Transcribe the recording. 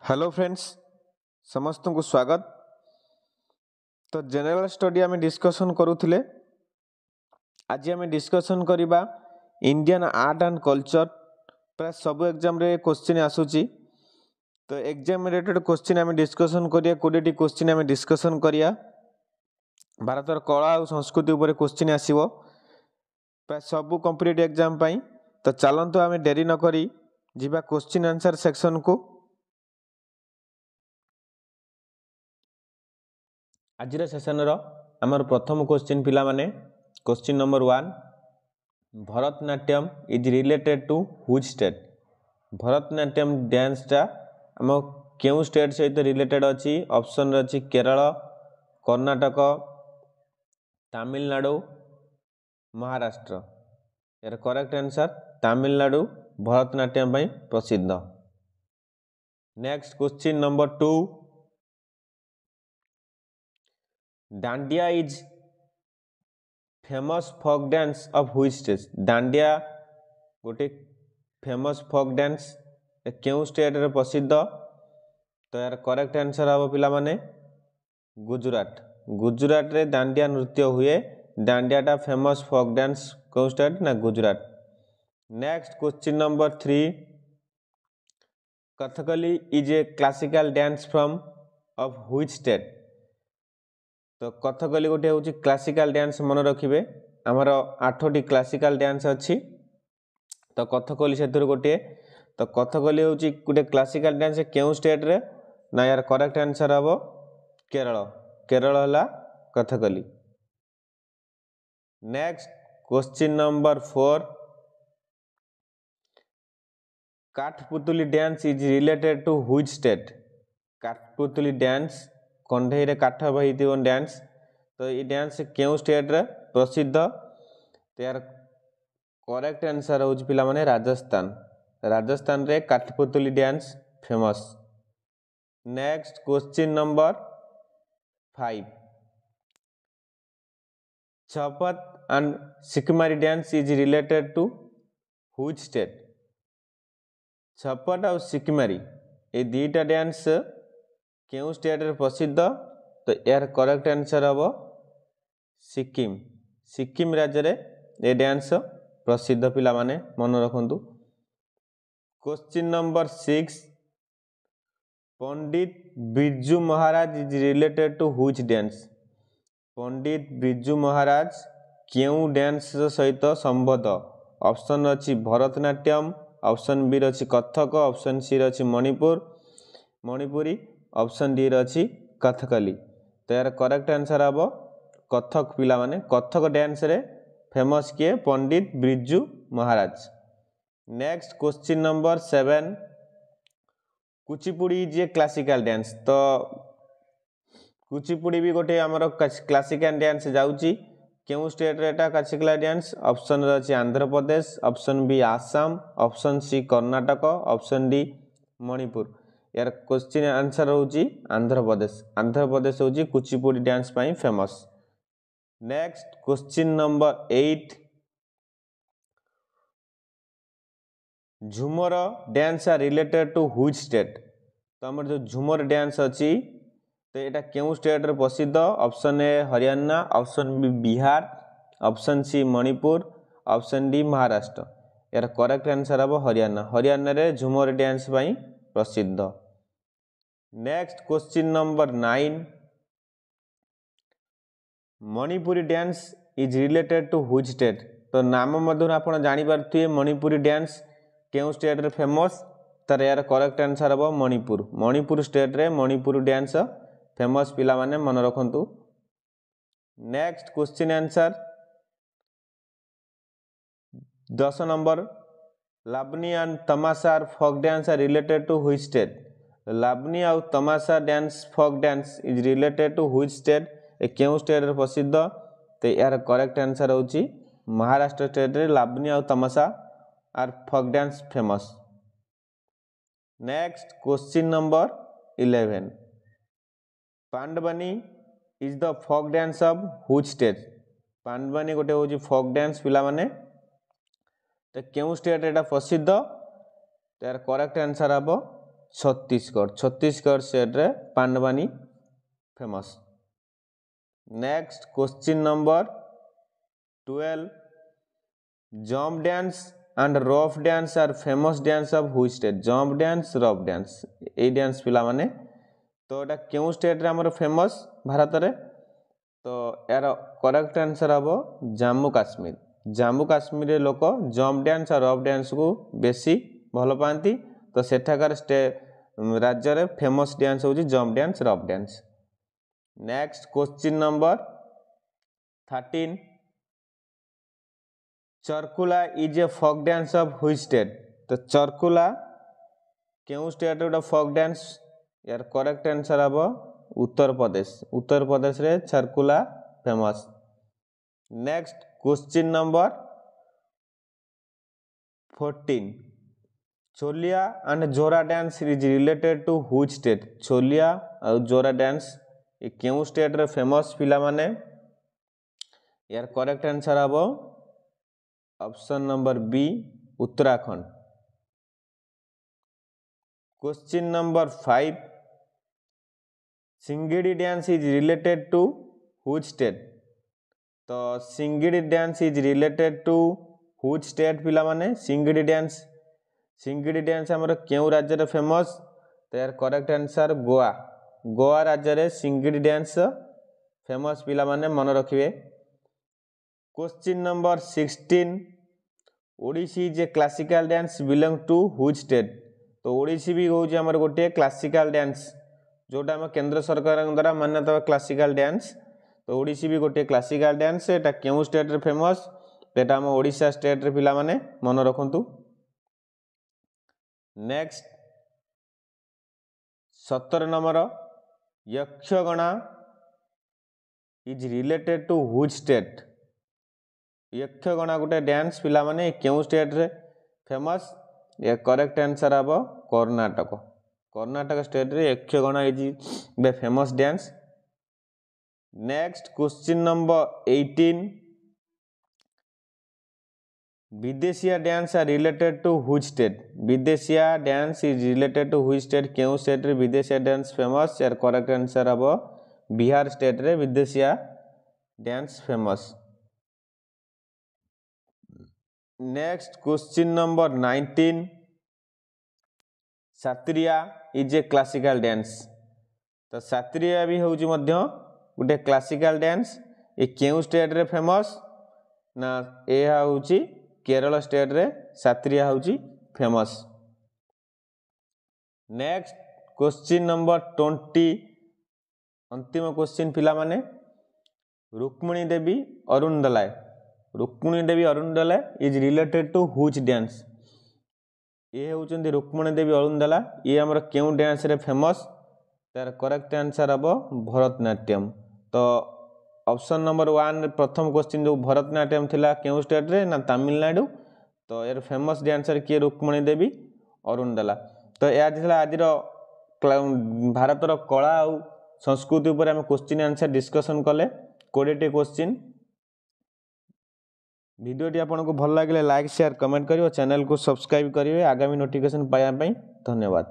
Hello friends समस्त को स्वागत। तो जनरल स्टडी आम डिस्कसन करूले। आज आम डिस्कसन करवा इंडियन आर्ट एंड कल्चर। प्राय सब एग्जाम रे क्वेश्चन आसूची, तो एग्जाम रिलेटेड क्वेश्चन आम डिस्कसन करिया। 20टी क्वेश्चन आम डिस्कसन करिया। भारतर कला और संस्कृति उपर क्वेश्चन आसीबो प्राय सब कॉम्पिटिटिव एग्जाम पई। तो चलंतु आम डेरी न करी जिबा क्वेश्चन आंसर सेक्शन को। आज सेसन आमर प्रथम क्वेश्चन पिला माने question number 1, Bharatanatyam is related to which state. Bharatanatyam डांसटा आम केउ स्टेट सहित रिलेटेड अच्छी। ऑप्शन अच्छी केरल, कर्नाटक, तमिलनाडु, महाराष्ट्र। यार करेक्ट आंसर तमिलनाडु भरतनाट्यम पई प्रसिद्ध। Next question number 2, dandiya is famous folk dance of which state. Dandiya गोटे फेमस फोक डांस केउ स्टेट रे प्रसिद्ध। तो यार करेक्ट आंसर हम पिला माने गुजरात। गुजरात रे डांडिया नृत्य हुए। डांडियाटा फेमस फोक डांस केउ स्टेट ना Gujarat. Next question number 3, Kathakali is a classical dance from of which state. तो कथकली गोटे हूँ क्लासिकल डांस मन रखिए। आमर 8टी क्लासिकल डांस अच्छी, तो कथकली से गोटे। तो कथकली हूँ गोटे क्लासिकल डांस केउ स्टेट रे ना। यार करेक्ट आंसर हम केरल। केरल है Kathakali. Next question number 4, Kathputli dance is related to which state. Kathputli dance कंधे रे काठ बही डांस। तो ये डांस केउ स्टेट रे प्रसिद्ध। तो यार करेक्ट आंसर हूँ पिला माने राजस्थान। राजस्थान रे Kathputli dance famous. Next question number 5, छपत एंड सिकमारी dance is related to which state. छपट और सिकमारी ये दुईटा डांस केउ स्टेट रे प्रसिद्ध। तो यार करेक्ट आंसर हम सिक्किम। सिक्किम राज्य रे ये डांस प्रसिद्ध पिला माने मन रखंतु। Question number 6, Pandit Birju Maharaj is related to which dance. Pandit Birju Maharaj केउ डांस सहित संबद्ध। ऑप्शन अच्छी भरतनाट्यम, ऑप्शन बी अच्छी कथक, ऑप्शन सी अच्छी मणिपुरी, ऑप्शन डी अच्छी कथकली। तो यार करेक्ट आंसर हम कथक पिला माने। कथक डांस रे फेमस किए Pandit Birju Maharaj. Next question number 7, Kuchipudi is a classical dance. तो कुचिपुड़ी भी गोटे आमर क्लासिकल डांस जाउची। केउ स्टेट रे एटा क्लासिकल डांस। ऑप्शन अच्छी Andhra Pradesh, option B Assam, option C Karnataka, option D Manipur. यार क्वेश्चन आंसर होची आंध्र प्रदेश। आंध्र प्रदेश होची कुचिपुड़ी डांस पई famous. Next question number 8, Jhumar dance are related to which state. तो हमर जो झूमर डांस अच्छी तो यहाँ केउ स्टेट रे प्रसिद्ध। Option A Haryana, option B Bihar, option C Manipur, option D Maharashtra. यार करेक्ट आंसर हम हरियाणा। हरियाणा रे झूमर डांस पई प्रसिद्ध। Next question number 9, Manipuri dance is related to which state. तो नाम मधुर आपण जानि पारथि मणिपुरी डांस केउ स्टेट रे फेमस। तर यार करेक्ट आंसर हम मणिपुर। मणिपुर स्टेट रे मणिपुर डांस फेमस पिला माने मन रखंतु। Next question answer 10 number, Lavani and Tamasha folk dance are related to which state. Lavani और Tamasha dance folk dance is related to which state. केउ स्टेट रे प्रसिद्ध। तो यार करेक्ट आंसर होची महाराष्ट्र स्टेट रे लावनी और Tamasha are folk dance famous. Next question number 11, Pandavani is the folk dance of which state. Pandavani गोटे होची फोक डांस पिला माने। तो केउ स्टेट एटा प्रसिद्ध। तो यार करेक्ट आंसर हम छत्तीसगढ़ स्टेट रे Pandavani famous. Next question number 12 jump dance and rough dance are famous dance of which state. Jump dance rough dance ए डांस पिला माने तो एटा केउ स्टेट रे हमर फेमस भारत रे तो यार करेक्ट आंसर हबो जम्मू काश्मीर। जम्मू काश्मीर रे लोक जंप डांस और रफ डांस को बेसी भल पाती तो सेठाकार राज्य रे फेमस डांस होची jump dance rough dance. Next question number 13 Charkula is a folk dance of which state. तो चरकुला केउ स्टेट रे फोक डांस यार करेक्ट आंसर हबो उत्तर प्रदेश रे Charkula famous. Next question number 14 Chholiya and Jora dance is related to which state. Chholiya और Jora dance ये केउ state रे फेमस पिला माने यार करेक्ट आंसर हबो option number B Uttarakhand. Question number 5 सिंगिडी dance is related to which state. तो सिंगिडी dance is related to which state पिला माने सिंगिडी डांस हमर केउ राज्य रे फेमस तो यार करेक्ट आंसर गोवा राज्य रे सिंगिडी डांस फेमस पिला माने मन रखिबे। Question number 16 Odissi is a classical dance belong to which state. तो ओडिसी भी होउची हमर गोटे क्लासिकल डांस जोटा हम केंद्र सरकार द्वारा मान्यता क्लासिकल डांस तो ओडिसी भी गोटे क्लासिकल डांस एटा केउ स्टेट रे फेमस एटा हम ओडिशा स्टेट रे पिला माने मन रखंतु। Next 17 number Yakshagana is related to which state. Yakshagana गोटे डांस पिला माने केउ स्टेट रे फेमस ये करेक्ट आंसर हबो कर्नाटक स्टेट रे Yakshagana is the famous dance. Next question number 18 Bidesia dance are related to which state. Bidesia dance is related to which state केउ state रे विदेशिया डांस फेमस यार करेक्ट आंसर हबो बिहार स्टेट रे Bidesia dance famous. Next question number 19 Sattriya is a classical dance. तो सात्रिया भी होउची मध्य गोटे classical dance ए केउ स्टेट रे फेमस ना ए होउची केरल स्टेट रे सात्रिया होउची फेमस। नेक्स्ट क्वेश्चन नंबर 20 अंतिम क्वेश्चन पिला माने Rukmini Devi Arundale is related to which dance. ये होउचंदी रुक्मिणी देवी अरुणदला ये हमर केउ डांस रे फेमस तार करेक्ट आंसर हबो भरतनाट्यम। तो ऑप्शन नंबर 1 प्रथम क्वेश्चन जो भरतनाट्यम थिला केउ स्टेट रे ना तमिलनाडु तो यार फेमस डांसर के रुक्मिणी देवी अरुणदला। तो या थिला आज भारत रो कला और संस्कृति ऊपर हम क्वेश्चन आंसर डिस्कशन कले 20 टी क्वेश्चन। वीडियोटी आपको भल लगे लाइक शेयर कमेंट करियो चैनल को सब्सक्राइब करिवे आगामी नोटिफिकेशन पाया धन्यवाद।